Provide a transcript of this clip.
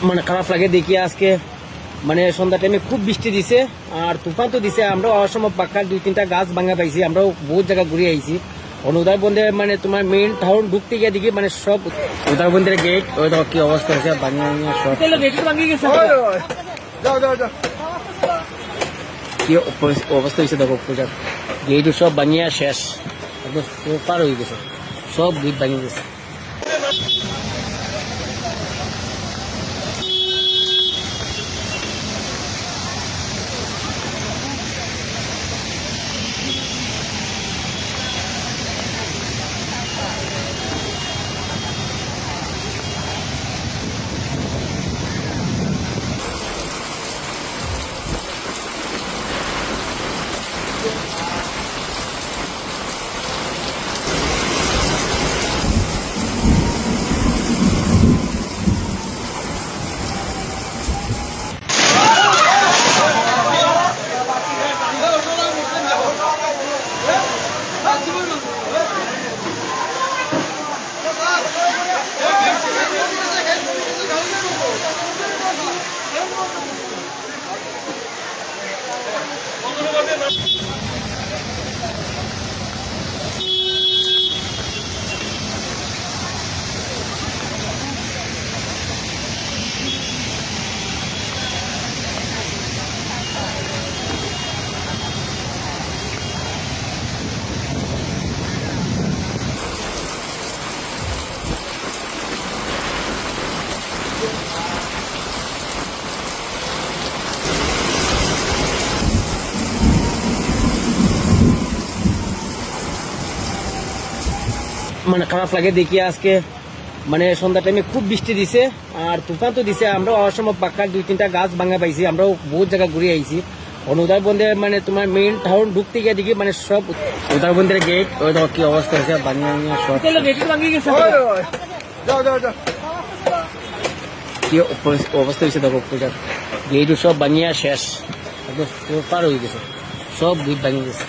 মানে খারাপ লাগে দেখি আজকে মানে সন্ধ্যা টাইমে খুব বৃষ্টি দিছে আর তুফান তো দিছে। আমরা অসময় পাক্কার 2-3টা গাছ ভাঙা পাইছি। আমরাও বহুত জায়গা ঘুরে আইছি। উদারবন্দে মানে তোমার মেইন টাউন ঢুকতে গিয়ে দেখি মানে সব উদারবন্দের গেট ওই দেখো কি অবস্থা হয়েছে, ভাঙিয়ে সব কি অবস্থা হয়েছে দেখো। পূজার গেট সব ভাঙিয়া শেষ, একদম পার হয়ে গেছে, সব গেট ভাঙিয়ে গেছে। মানে খারাপ লাগে দেখি আজকে মানে সন্ধ্যা টাইমে খুব বৃষ্টি দিছে আর তুফান তো দিছে। আমরা অসময় পাক্কার 2-3টা গাছ ভাঙা পাইছি। আমরাও বহুত জায়গা ঘুরে আইছি। উদারবন্দে মানে তোমার মেইন টাউন ঢুকতে গিয়ে দেখি মানে সব উদারবন্দের গেট ওই দেখো কি অবস্থা হয়েছে, ভাঙিয়ে সব কি অবস্থা হয়েছে দেখো। পূজার গেট সব ভাঙিয়া শেষ, একদম পার হয়ে গেছে, সব গেট ভাঙিয়ে গেছে।